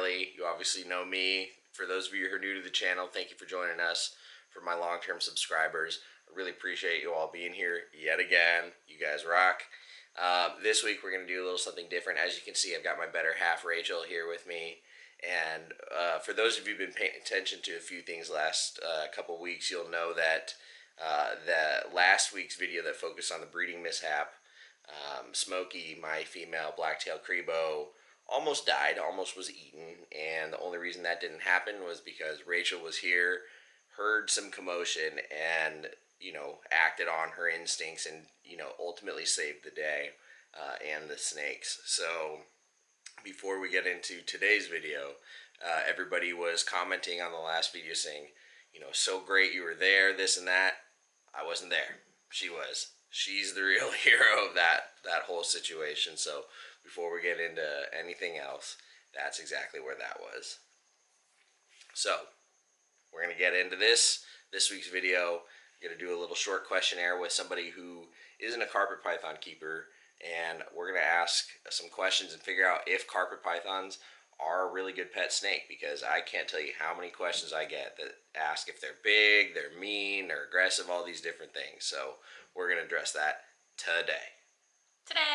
Riley. You obviously know me. For those of you who are new to the channel, thank you for joining us. For my long-term subscribers, I really appreciate you all being here yet again. You guys rock. This week we're going to do a little something different. As you can see, I've got my better half, Rachel, here with me. And for those of you who've been paying attention to a few things last couple weeks, you'll know that the last week's video that focused on the breeding mishap, Smokey, my female black-tailed Crebo, almost died, almost was eaten, and the only reason that didn't happen was because Rachel was here, heard some commotion, and, acted on her instincts and, ultimately saved the day and the snakes. So before we get into today's video, everybody was commenting on the last video saying, so great you were there, this and that. I wasn't there. She was. She's the real hero of that whole situation. So before we get into anything else, that's exactly where that was. So we're going to get into this week's video. I'm going to do a little short questionnaire with somebody who isn't a carpet python keeper, and we're going to ask some questions and figure out if carpet pythons are a really good pet snake, because I can't tell you how many questions I get that ask if they're big, they're mean, they're aggressive, all these different things. So we're going to address that today. A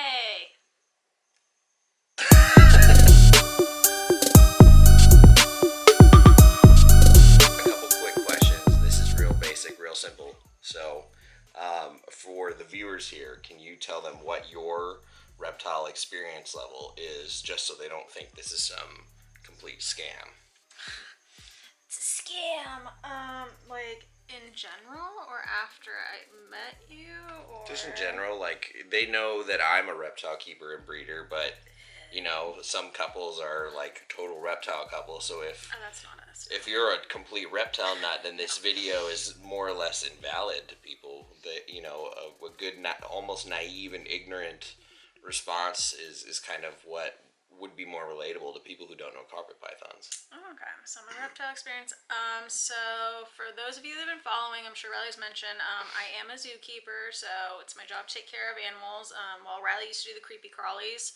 couple quick questions. This is real basic, real simple. So for the viewers here, can you tell them what your reptile experience level is, just so they don't think this is some complete scam? It's a scam. Like in general, or after I met you, or just in general. Like, they know that I'm a reptile keeper and breeder, but some couples are like total reptile couples. So if that's not us. If you're a complete reptile nut, then this video is more or less invalid to people. That a good, almost naive and ignorant response is kind of what would be more relatable to people who don't know carpet pythons. Okay, so my reptile experience. So for those of you that have been following, I'm sure Riley's mentioned, I am a zookeeper, so it's my job to take care of animals. While Riley used to do the creepy crawlies,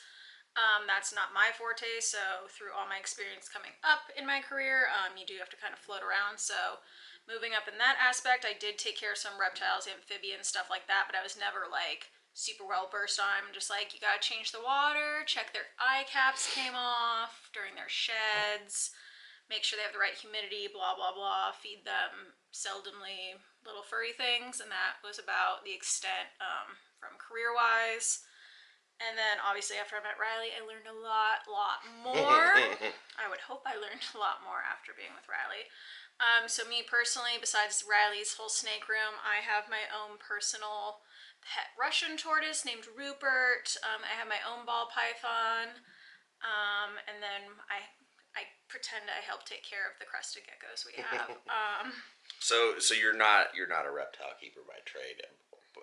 that's not my forte. So through all my experience coming up in my career, you do have to kind of float around. So moving up in that aspect, I did take care of some reptiles, amphibians, stuff like that, but I was never like super well versed on. I'm just like, you gotta change the water, check their eye caps came off during their sheds, make sure they have the right humidity, blah blah blah, feed them seldomly little furry things, and that was about the extent from career wise. And then obviously after I met Riley, I learned a lot more. I would hope I learned a lot more after being with Riley. So me personally, besides Riley's whole snake room, I have my own personal pet Russian tortoise named Rupert. I have my own ball python, and then I pretend I help take care of the crested geckos we have. So you're not a reptile keeper by trade.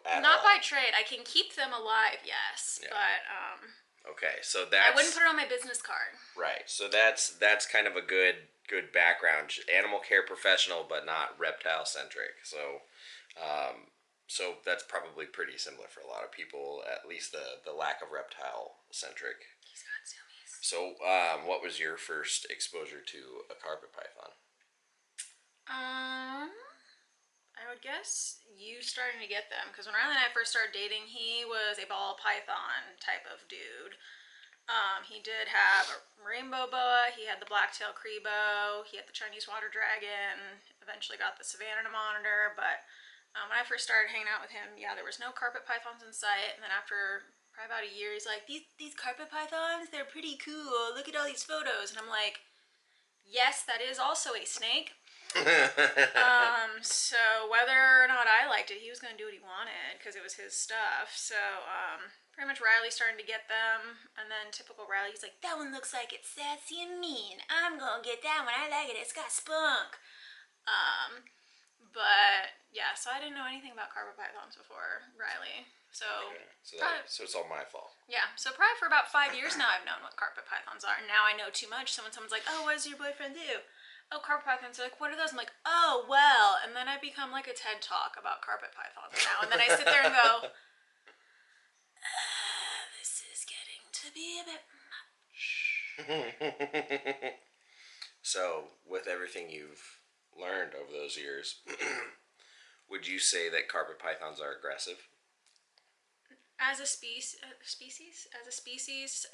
Not by trade. I can keep them alive, yes, yeah. But okay, so that's, I wouldn't put it on my business card. Right. So that's kind of a good background. Animal care professional, but not reptile centric. So so that's probably pretty similar for a lot of people, at least the lack of reptile centric. He's got zoomies. So what was your first exposure to a carpet python? I would guess you starting to get them, because when Riley and I first started dating, he was a ball python type of dude. He did have a rainbow boa, he had the black-tailed Crebo, he had the Chinese water dragon, eventually got the Savannah monitor, but when I first started hanging out with him, yeah, there was no carpet pythons in sight, and then after probably about a year, he's like, these carpet pythons, they're pretty cool, look at all these photos, and I'm like, yes, that is also a snake. So whether or not I liked it, he was going to do what he wanted, because it was his stuff. So pretty much Riley starting to get them, and then typical Riley, he's like, that one looks like it's sassy and mean, I'm gonna get that one, I like it, it's got spunk. But yeah, so I didn't know anything about carpet pythons before Riley. So okay. So it's all my fault. Yeah, so probably for about 5 years now I've known what carpet pythons are, and now I know too much. So when someone's like, oh, what does your boyfriend do? Oh, carpet pythons. They're like, what are those? I'm like, oh, well. And then I become like a TED Talk about carpet pythons now. And then I sit there and go, this is getting to be a bit much. So, with everything you've learned over those years, would you say that carpet pythons are aggressive? As a as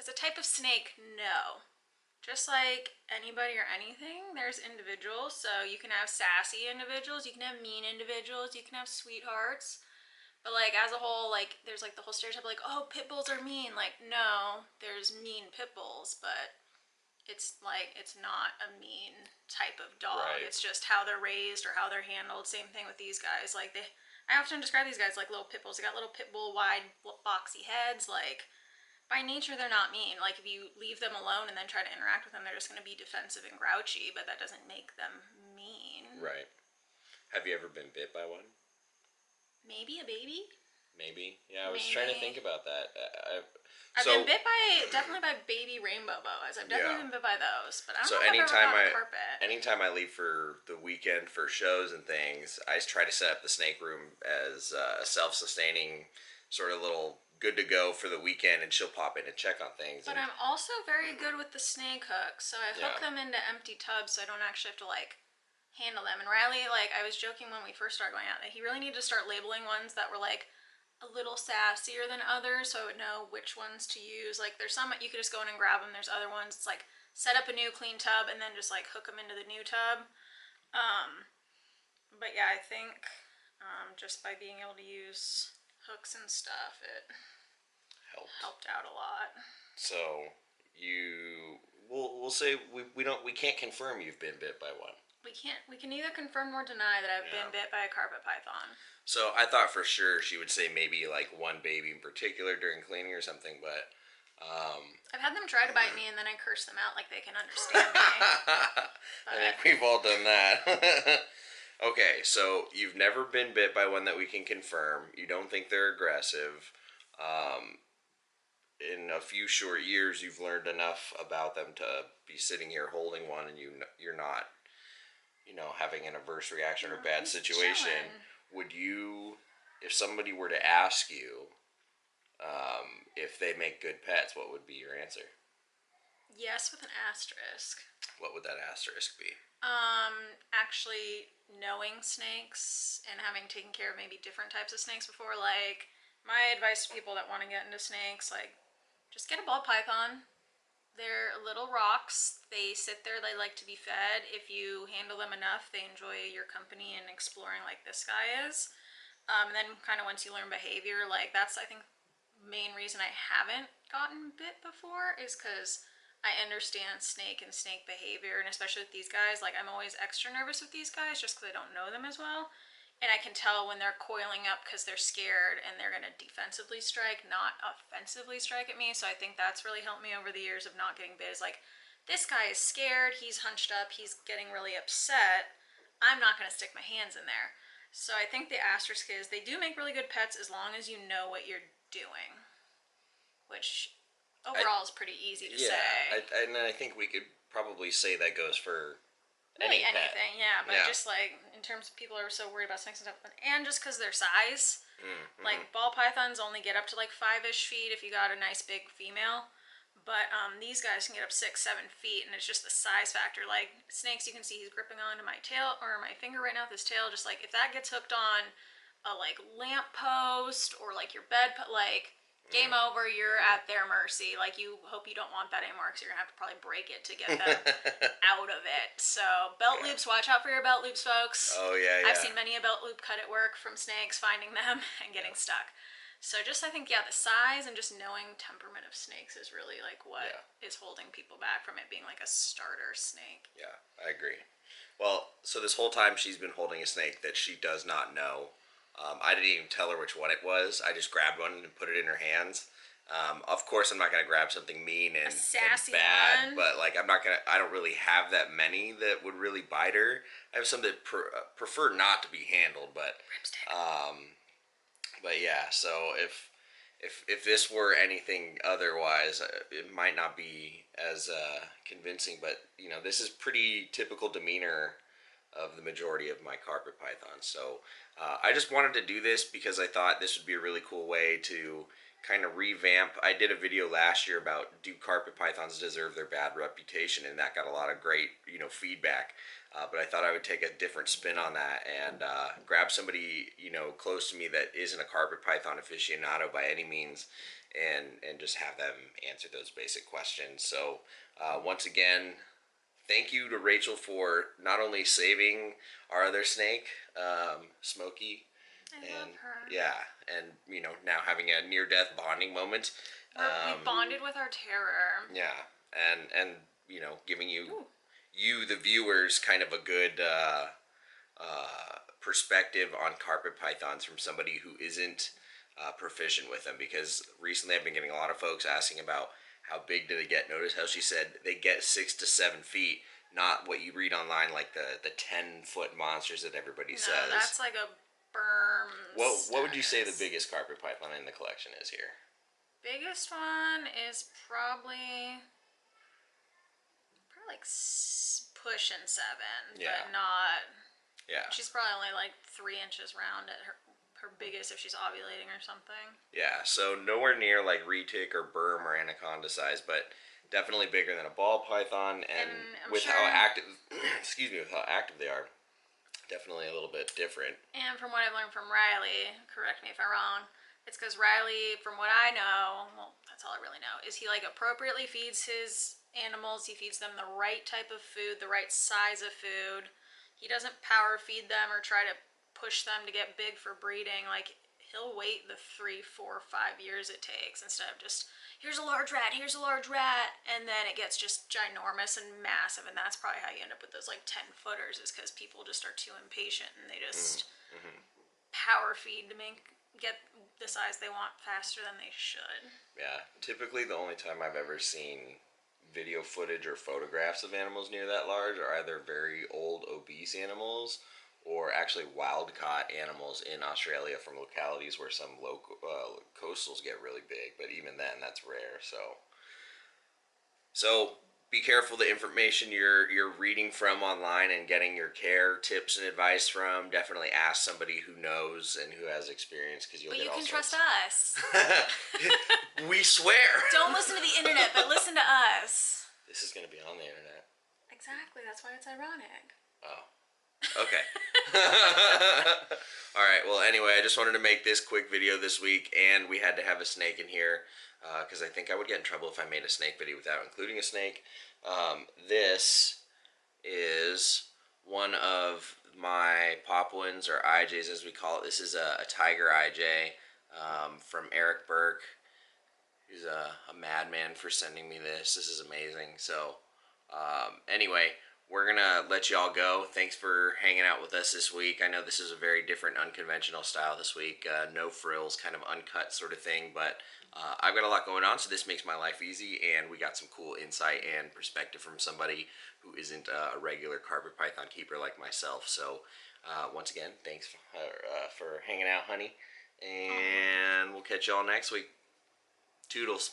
a type of snake, no. Just like anybody or anything, there's individuals. So you can have sassy individuals, you can have mean individuals, you can have sweethearts. But like as a whole, like there's like the whole stereotype like, oh, pit bulls are mean. Like, no, there's mean pit bulls, but it's like it's not a mean type of dog. Right. It's just how they're raised or how they're handled. Same thing with these guys. Like I often describe these guys like little pit bulls. They got little pit bull wide boxy heads. Like by nature they're not mean. Like if you leave them alone and then try to interact with them, they're just going to be defensive and grouchy. But that doesn't make them mean. Right. Have you ever been bit by one? Maybe a baby. Maybe. Yeah, I was trying to think Maybe. about that. I've So, been bit by definitely by baby rainbow boas. I've definitely yeah. been bit by those, but I don't So know if I've ever anytime gotten a carpet. I leave for the weekend for shows and things, I try to set up the snake room as a self-sustaining sort of little good to go for the weekend, and she'll pop in and check on things. But And I'm also very good with the snake hook, so I yeah, hook them into empty tubs so I don't actually have to like handle them. And Riley, like I was joking when we first started going out that he really needed to start labeling ones that were like a little sassier than others so I would know which ones to use. Like there's some you could just go in and grab them. There's other ones it's like set up a new clean tub and then just like hook them into the new tub. Um, but yeah, I think just by being able to use hooks and stuff, it helped. helped out a lot. So we'll say we can't confirm you've been bit by one. We can neither confirm nor deny that I've Yeah. been bit by a carpet python. So I thought for sure she would say maybe like one baby in particular during cleaning or something, but I've had them try to bite me and then I curse them out like they can understand me. I think we've all done that. Okay, so you've never been bit by one that we can confirm. You don't think they're aggressive. Um, in a few short years, you've learned enough about them to be sitting here holding one, and you're not, having an adverse reaction or bad He's situation. chilling. Would you, if somebody were to ask you, if they make good pets, what would be your answer? Yes, with an asterisk. What would that asterisk be? Actually knowing snakes and having taken care of maybe different types of snakes before, like my advice to people that want to get into snakes, like just get a ball python. They're little rocks. They sit there, they like to be fed. If you handle them enough, they enjoy your company and exploring like this guy is. And then kind of once you learn behavior, like that's I think main reason I haven't gotten bit before is because I understand snake and snake behavior, and especially with these guys, like I'm always extra nervous with these guys just because I don't know them as well. And I can tell when they're coiling up because they're scared and they're going to defensively strike, not offensively strike at me. So I think that's really helped me over the years of not getting bit. Is like, this guy is scared, he's hunched up, he's getting really upset. I'm not going to stick my hands in there. So I think the asterisk is they do make really good pets as long as you know what you're doing, which I, overall is pretty easy to yeah, say. and I think we could probably say that goes for Really any pet. anything, yeah. But Yeah. just like in terms of people are so worried about snakes and stuff, and just because their size, Mm-hmm. like ball pythons only get up to like 5-ish feet if you got a nice big female. But these guys can get up 6-7 feet, and it's just the size factor. Like snakes, you can see he's gripping onto my tail or my finger right now with his tail. Just like if that gets hooked on a like lamp post or like your bed, like game over. You're at their mercy. Like you hope you don't want that anymore because you're gonna have to probably break it to get them out of it. So belt Yeah. loops, watch out for your belt loops, folks. Oh yeah, yeah. I've seen many a belt loop cut at work from snakes finding them and getting stuck. So just I think the size and just knowing temperament of snakes is really like what is holding people back from it being like a starter snake. Yeah, I agree. Well, so this whole time she's been holding a snake that she does not know. I didn't even tell her which one it was. I just grabbed one and put it in her hands. Of course, I'm not gonna grab something mean and sassy bad, one. but like I'm not gonna. I don't really have that many that would really bite her. I have some that prefer not to be handled, but yeah. So if this were anything otherwise, it might not be as convincing. But this is pretty typical demeanor of the majority of my carpet pythons. So I just wanted to do this because I thought this would be a really cool way to kind of revamp. I did a video last year about do carpet pythons deserve their bad reputation, and that got a lot of great feedback. But I thought I would take a different spin on that and grab somebody close to me that isn't a carpet python aficionado by any means, and just have them answer those basic questions. So once again, thank you to Rachel for not only saving our other snake, Smokey, I and love her. yeah, and now having a near-death bonding moment. We bonded with our terror. Yeah, and giving you the viewers kind of a good perspective on carpet pythons from somebody who isn't proficient with them, because recently I've been getting a lot of folks asking about how big do they get. Notice how she said they get 6 to 7 feet, not what you read online like the 10-foot monsters that everybody says. No, that's like a berm. What would you say the biggest carpet python in the collection is here? Biggest one is probably like pushing 7, Yeah. but not. Yeah. She's probably only like 3 inches round at her biggest if she's ovulating or something. Yeah, so nowhere near like retic or berm or anaconda size, but definitely bigger than a ball python. And with how active, excuse me, with how active they are, definitely a little bit different. And from what I've learned from Riley, correct me if I'm wrong, it's because Riley, from what I know, well, that's all I really know, is he like appropriately feeds his animals. He feeds them the right type of food, the right size of food. He doesn't power feed them or try to push them to get big for breeding. Like, he'll wait the 3, 4, 5 years it takes instead of just, here's a large rat, here's a large rat, and then it gets just ginormous and massive. And that's probably how you end up with those like 10-footers, is because people just are too impatient and they just power feed to get the size they want faster than they should. Yeah, typically the only time I've ever seen video footage or photographs of animals near that large are either very old obese animals or actually wild caught animals in Australia from localities where some local coastals get really big, but even then that's rare. So be careful the information you're reading from online and getting your care tips and advice from. Definitely ask somebody who knows and who has experience, because But you can trust us. We swear. Don't listen to the internet, but listen to us. This is going to be on the internet. Exactly, that's why it's ironic. Oh. Okay. All right. Well, anyway, I just wanted to make this quick video this week, and we had to have a snake in here because I think I would get in trouble if I made a snake video without including a snake. This is one of my Papuans, or IJs as we call it. This is a tiger IJ from Eric Burke. He's a madman for sending me this. This is amazing. So anyway, we're going to let you all go. Thanks for hanging out with us this week. I know this is a very different, unconventional style this week. No frills, kind of uncut sort of thing. But I've got a lot going on, so this makes my life easy. And we got some cool insight and perspective from somebody who isn't a regular carpet python keeper like myself. So once again, thanks for hanging out, honey. And we'll catch y'all next week. Toodles.